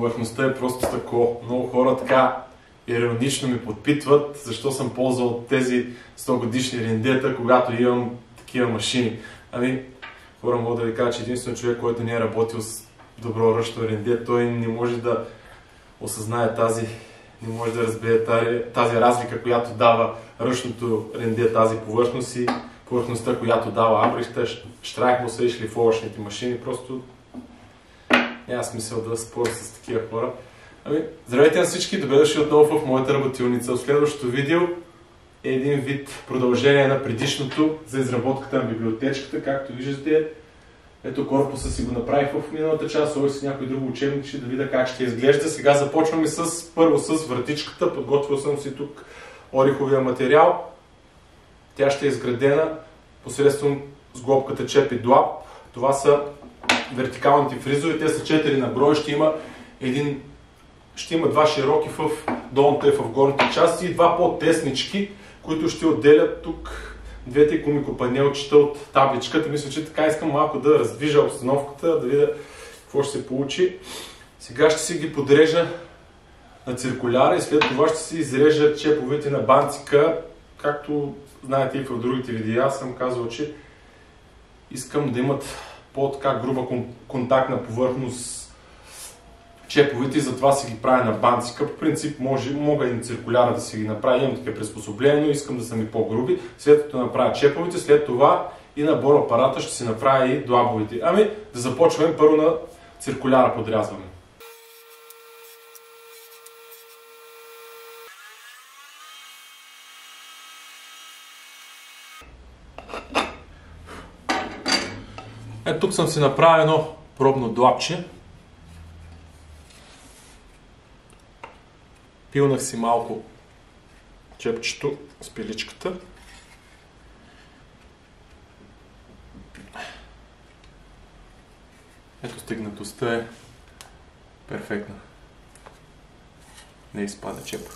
повърхността е просто тако. Много хора така иронично ми подпитват защо съм ползвал тези 100 годишни рендета, когато имам такива машини. Ами, хора, мога да ви кажа, че единствено човек, който не е работил с добро ръчно ренде, той не може да осъзнае не може да разбере тази разлика, която дава ръчното ренде, тази повърхност и повърхността, която дава Абрихта, Штрайхмуса и шлифовъчните машини. Просто няма смисъл да споря с такива хора. Ами, здравейте на всички, добре дошли отново в моята работилница. В следващото видео е един вид продължение на предишното за изработката на библиотечката. Както виждате, ето корпуса си го направих в миналата част, сложих си някой друго учебник, ще да видя как ще изглежда. Сега започваме първо с вратичката. Подготвил съм си тук ореховия материал. Тя ще е изградена посредством сглобката чеп и длап. Това са вертикалните фризове, те са 4 на брой, ще има два широки в долната и в горната част и два по-теснички, които ще отделят тук двете комикопанелчета от табличката. Мисля, че така искам малко да раздвижа обстановката, да видя какво ще се получи. Сега ще си ги подрежа на циркуляра и след това ще си изрежа чеповете на банцика. Както знаете и в другите видеа съм казвал, че искам да имат по-така груба контактна повърхност чеповете и затова си ги правя на банцика. По принцип мога и на циркуляра да си ги направя, имам такива приспособления, но искам да са ми по-груби. След като направя чеповете, след това и на борапарата ще си направя и длабовете. Ами да започваме първо на циркуляра подрязване. Ето тук съм си направил едно пробно длапче. Пилнах си малко чепчето с пиличката. Ето стегнатостта е перфектна. Не изпада чеп.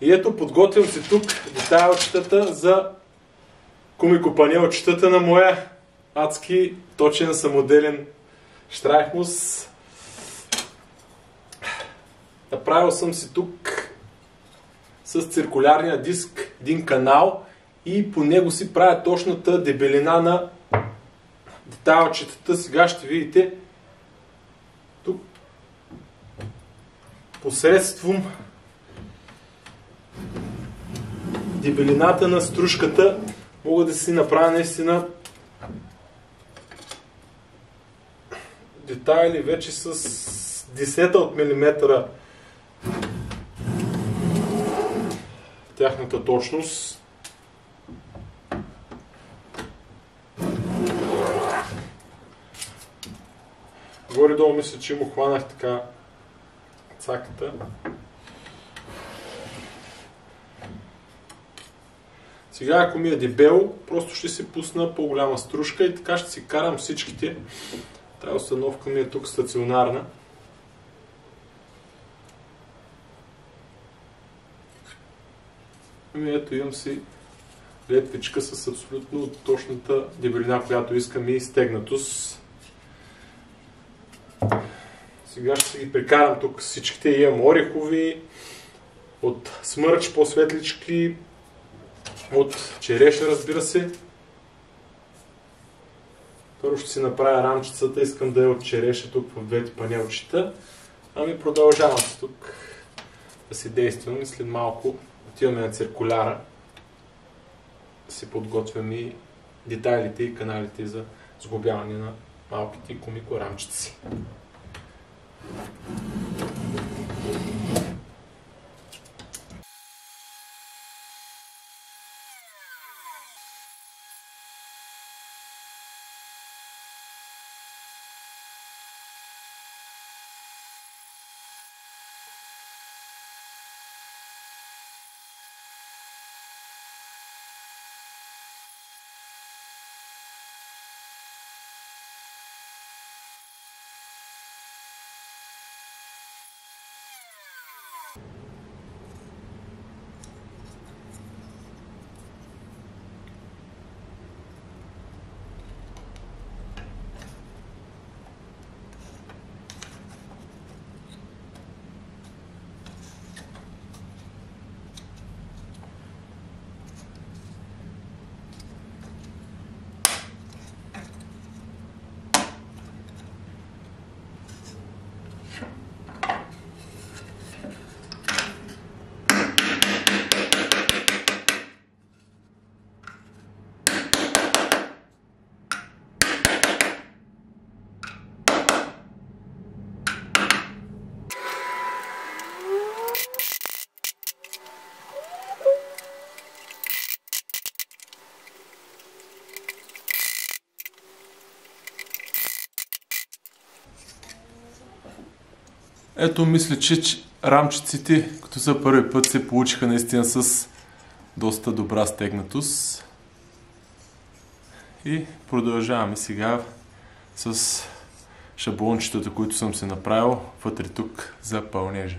И ето подготвям се тук детайлчетата за комикопанелчетата на моя адски точен самоделен Штрайхмус. Направил съм си тук с циркулярния диск един канал и по него си правя точната дебелина на детайлчетата. Сега ще видите тук посредством дебелината на стружката мога да си направя наистина детайли вече с десета от милиметра тяхната точност. Горе-долу мисля, че му хванах така цаката. Сега, ако ми е дебело, просто ще си пусна по-голяма стружка и така ще си карам всичките. Тая установка ми е тук стационарна. И ето имам си летвичка с абсолютно точната дебелина, която искам и стегнатост. Сега ще си ги прикарам тук всичките. Имам орехови, от смърч, по-светлички, от череша, разбира се. Първо ще си направя рамчицата, искам да е от череша тук в двете панелчета. Ами продължавам се тук да си действам и след малко отиваме на циркуляра. Си подготвям и детайлите и каналите за сглобяване на малките комикорамчици. Ето, мисля, че рамчиците, като за първи път, се получиха наистина с доста добра стегнатост. И продължаваме сега с шаблончетата, които съм се направил вътре тук за пълнежа.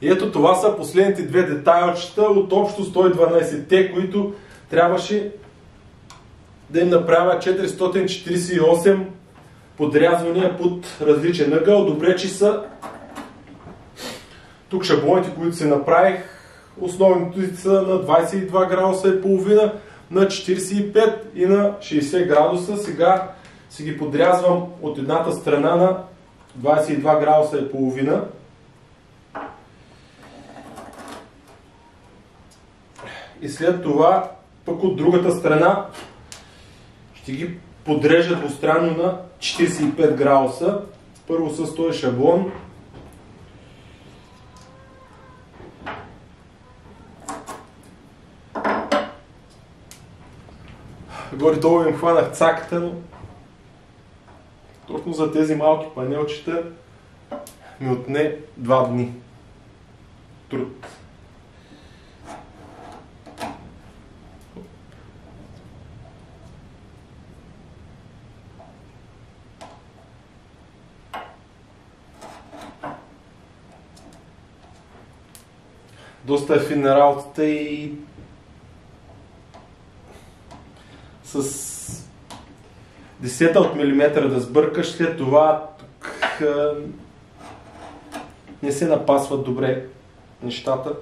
И ето това са последните две детайлчета от общо 112-те, които трябваше да им направя 448 подрязвания под различен ъгъл. Добре, че са тук шаблоните, които се направих. Основните са на 22 градуса и половина, на 45 и на 60 градуса. Сега си ги подрязвам от едната страна на 22 градуса и половина. И след това пък от другата страна ще ги подрежа двустранно на 45 градуса. Първо с този шаблон. Горе-долу им хванах цаката, но точно за тези малки панелчета ми отне 2 дни труд. Доста е финна работата и с десета от милиметра да сбъркаш, след това тук не се напасват добре нещата.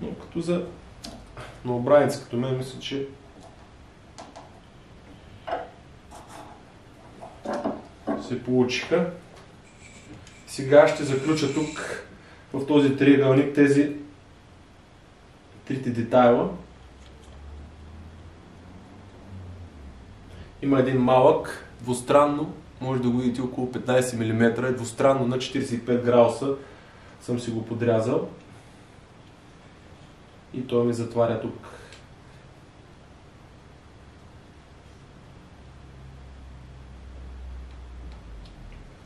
Но като за новобранец като мен, мисля, че се получиха. Сега ще заключа тук в този триъгълник тези трите детайла. Има един малък, двустранно, може да го видите около 15 мм, двустранно на 45 градуса съм си го подрязал. И той ми затваря тук.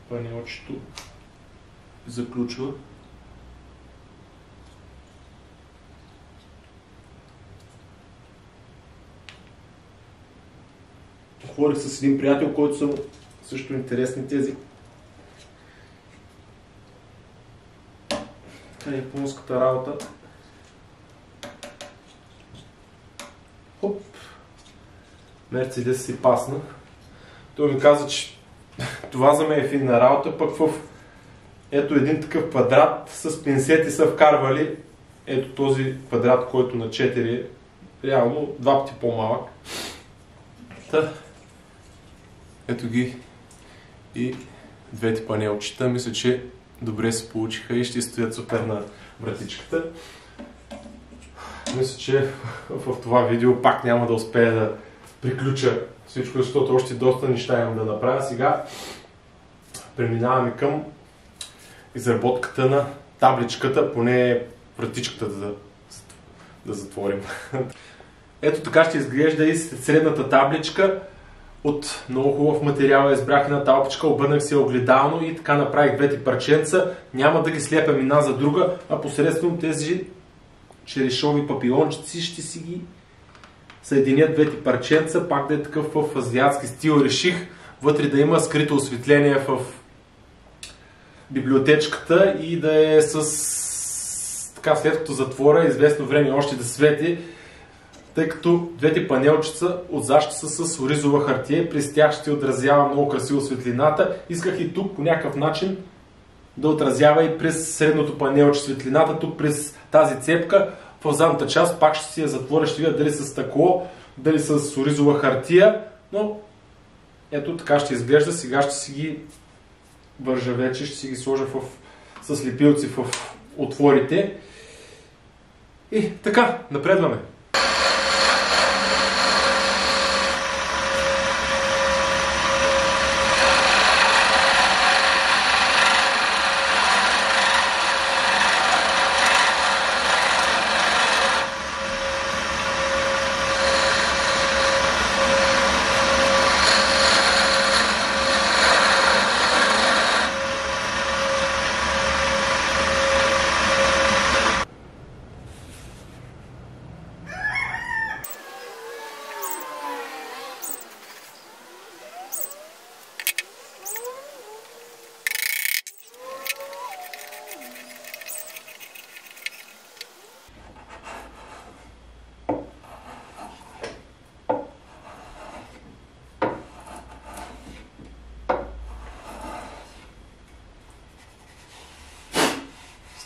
Панелчето заключва. Говорих с един приятел, който са също интересни тези. Така е японската работа. Хоп! Мерцедес си пасна. Той ми каза, че това за мен е финна работа, пък в ето един такъв квадрат с пинцети са вкарвали ето този квадрат, който на 4 е реално 2 пъти по-малък. Ето ги и двете панелчета. Мисля, че добре се получиха и ще стоят супер на вратичката. Мисля, че в това видео пак няма да успея да приключа всичко, защото още доста неща имам да направя. Сега преминаваме към изработката на табличката, поне вратичката да затворим. Ето така ще изглежда и средната табличка. От много хубав материал избрах една талпичка, обърнах се огледално и така направих двете парченца. Няма да ги слепям една за друга, а посредством тези черешови папилончици ще си ги съединят двете парченца. Пак да е такъв в азиатски стил. Реших вътре да има скрито осветление в библиотечката и да е с така след като затворя известно време още да свети, тъй като двете панелчица отзад ще са с оризова хартия и през тях ще отразява много красиво светлината. Исках и тук по някакъв начин да отразява и през средното панелче светлината, тук през тази цепка. В задната част пак ще си я затворя, ще видя дали с стъкло, дали с оризова хартия, но ето така ще изглежда. Сега ще си ги вържа вече, ще си ги сложа с лепилци в отворите. И така, напредваме.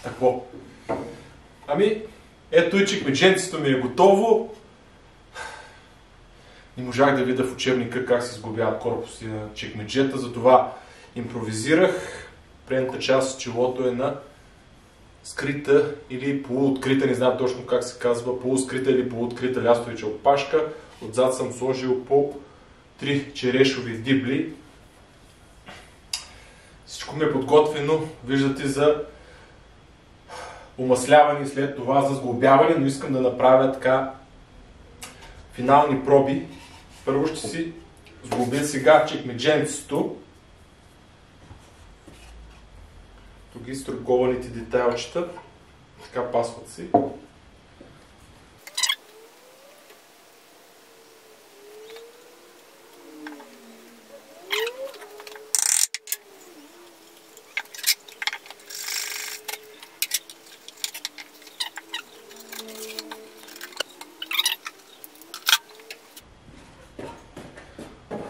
Какво? Ами, ето и чекмедженцето ми е готово. Не можах да видя в учебника как се сглобяват корпуси на чекмеджета, затова импровизирах. Предната част челото е на скрита или полуоткрита, не знам точно как се казва, полускрита или полуоткрита лястовича опашка. Отзад съм сложил по 3 черешови дибли. Всичко ми е подготвено, виждате, за умасляване и след това за сглобяване, но искам да направя така финални проби. Първо ще си сглобя сега чекмедженцето. Тук ги строгованите детайлчета, така пасват си.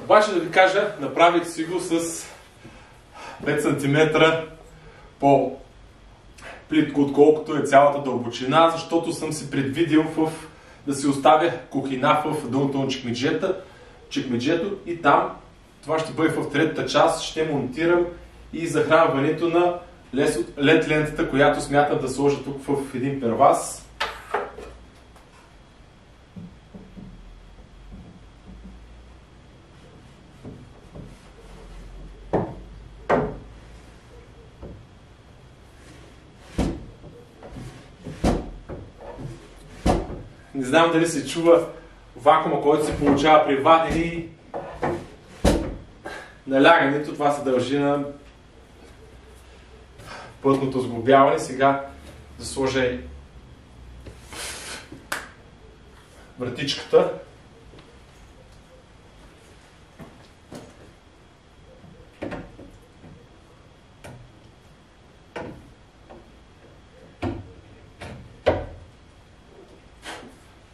Обаче да ви кажа, направих си го с 5 см по-плитко, отколкото е цялата дълбочина, защото съм си предвидил да си оставя кухина в дъното на чекмеджето и там, това ще бъде в третата част, ще монтирам и захранването на LED лентата, която смятам да сложа тук в един перваз. Не знам дали се чува вакуума, който се получава при вадене и налягането. Това се дължи на плътното сглобяване. Сега да сложа вратичката.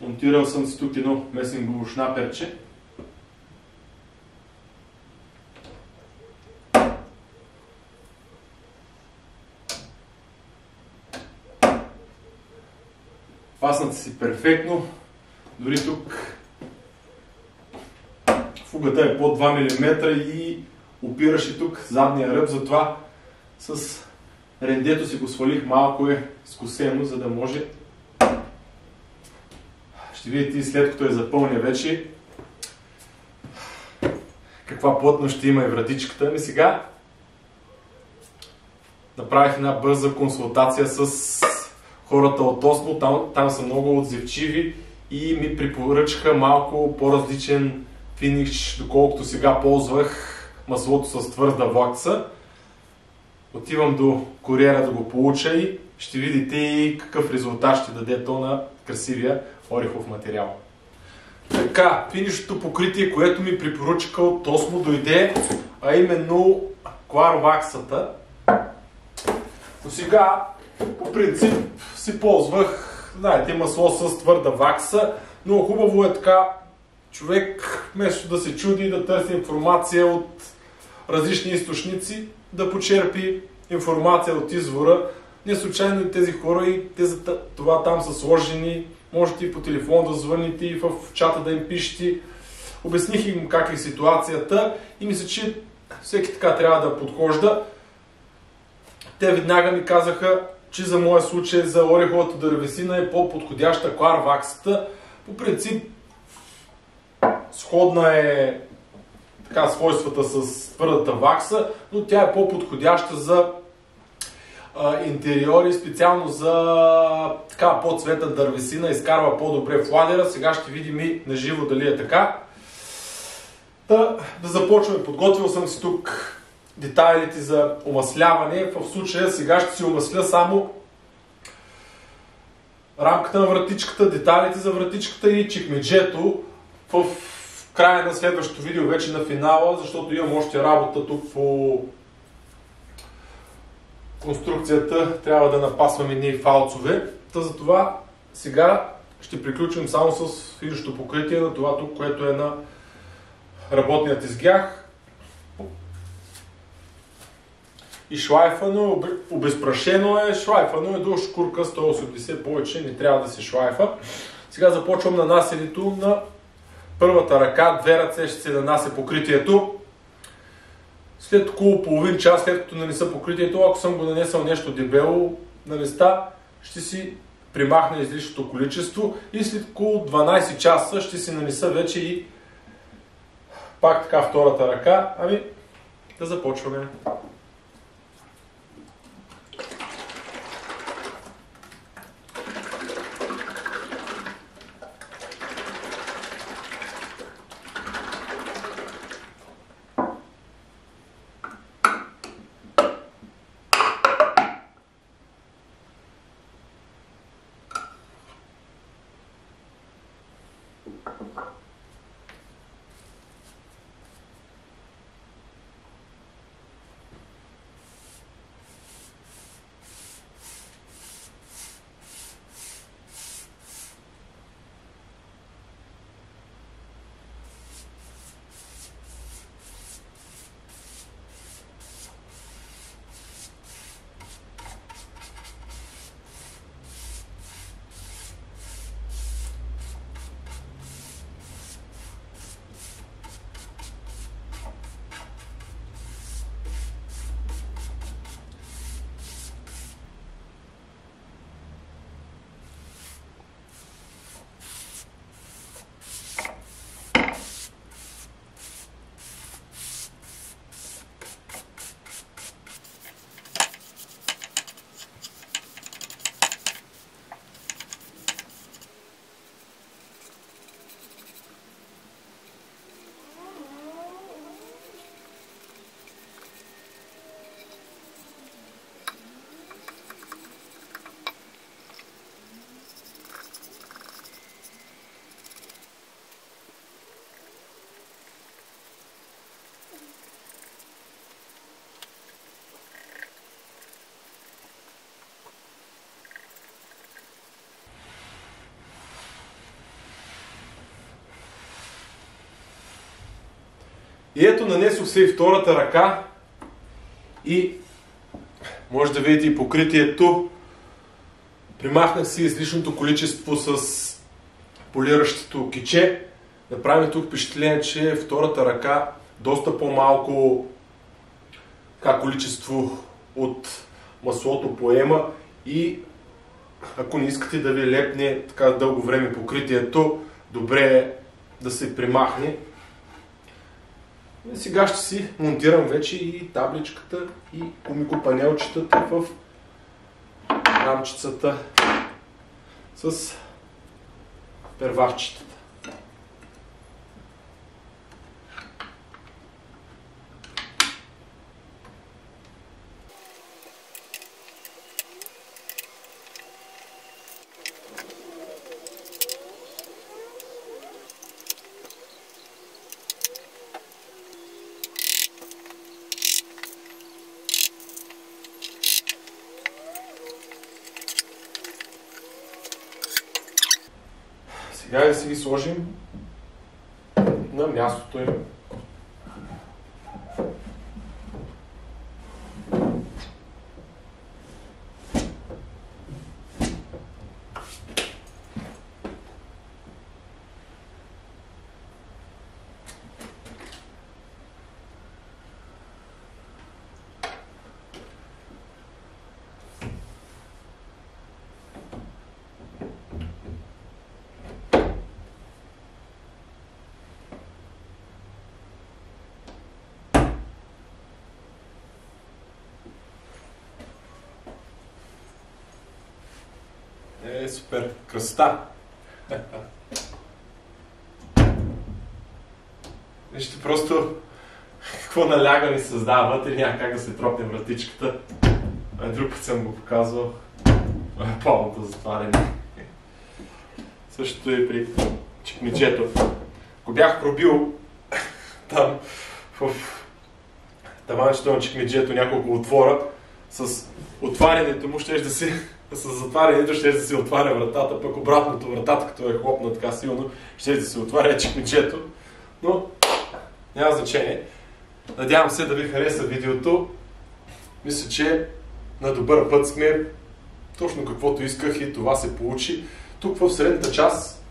Монтирал съм си тук едно месенгово шнаперче. Фаснат си перфектно. Дори тук фугата е под 2 мм и опираше тук задния ръб, затова с рендето си го свалих, малко е скосено, за да може. Ще видите и след като е запълня вече каква плътност ще има и вратичката. Ами сега направих една бърза консултация с хората от Осмо. Там са много отзивчиви и ми препоръчаха малко по-различен финиш, доколкото сега ползвах маслото с твърда вакса. Отивам до куриера да го получа и ще видите и какъв резултат ще даде то на красивия орехов материал. Така, финишното покритие, което ми препоръчаха от Осмо, дойде, а именно клароваксата. Но сега, по принцип, си ползвах, знаете, масло с твърда вакса, но хубаво е така човек, вместо да се чуди и да търси информация от различни източници, да почерпи информация от извора. Не случайно и тези хора и те за това там са сложени. Можете и по телефон да звъните и в чата да им пишете. Обясних им как е ситуацията и мисля, че всеки така трябва да подхожда. Те веднага ми казаха, че за моя случай за ореховата дървесина е по-подходяща клароваксата. По принцип сходна е така свойствата с твърдата вакса, но тя е по-подходяща за интериори, специално за така по-цветна дървесина, изкарва по-добре фладера. Сега ще видим и наживо дали е така. Да започваме. Подготвил съм си тук детайлите за омасляване. В случая сега ще си омасля само рамката на вратичката, детайлите за вратичката и чекмеджето в края на следващото видео, вече на финала, защото имам още работа тук по конструкцията, трябва да напасваме едни фалцове. Затова сега ще приключим само с финишното покритие на това тук, което е на работният изгях. И шлайфано, обезпрашено е, шлайфано е до шкурка 180, повече не трябва да се шлайфа. Сега започвам нанасянето на първата ръка, 2 ръце ще се нанася покритието. След около половин час, след като нанеса покритието, ако съм го нанесъл нещо дебело, на места ще си примахна излишното количество и след около 12 часа ще си нанеса вече и пак така втората ръка. Ами, да започваме. И ето, нанесох се и втората ръка и може да видите и покритието. Примахнах си излишното количество с полиращото киче. Направи ми тук впечатление, че втората ръка доста по-малко количество от маслото поема и ако не искате да ви лепне така дълго време покритието, добре е да се примахне. И сега ще си монтирам вече и табличката и комикопанелчетата в рамчицата с перваччетата. Сега да си ги сложим на мястото им. Супер! Красота! Вижте просто какво налягане създава вътре, няма как да се тропне вратичката. Друг път съм го показвал. Пълното затваряне. Същото и при чекмеджето. Ако бях пробил там в таванчето на чекмеджето няколко отвора, с отварянето му ще да се... С затварянето ще да се отваря вратата, пък обратното вратата, като е хлопна така силно, ще да се отваря чекмеджето. Но няма значение. Надявам се да ви хареса видеото. Мисля, че на добър път сме. Точно каквото исках и това се получи. Тук в средната част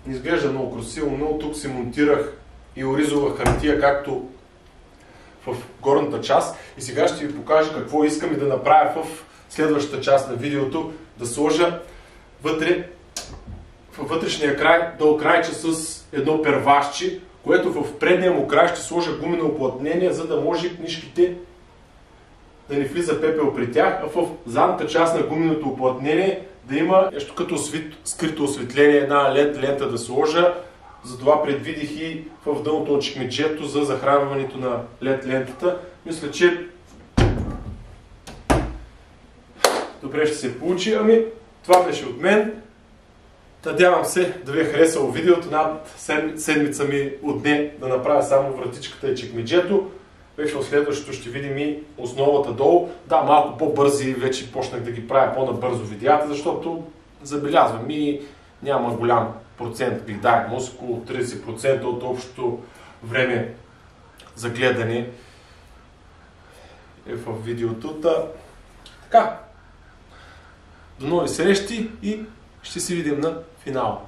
изглежда много красиво, но тук си монтирах и оризова хартия, както в горната част. И сега ще ви покажа какво искам и да направя в следващата част на видеото да сложа вътре, във вътрешния край, долу крайче с едно первашче, което в предния му край ще сложа гумено уплътнение, за да може книжките да не влиза пепел при тях, а в задната част на гуменото уплътнение да има нещо като скрито осветление, една LED лента да сложа. Затова предвидих и в дъното на чекмеджето за захранването на LED лентата. Мисля, че добре ще се получи. Ами, това беше от мен. Надявам се да ви е харесало видеото. Над седмица ми отне да направя само вратичката и чекмеджето. Вече в следващото ще видим и основата долу. Да, малко по-бързи вече почнах да ги правя по-набързо видеята, защото забелязвам и няма голям процент, бих дал, около 30% от общото време за гледане е в видеото. Така, до нови срещи и ще се видим на финала.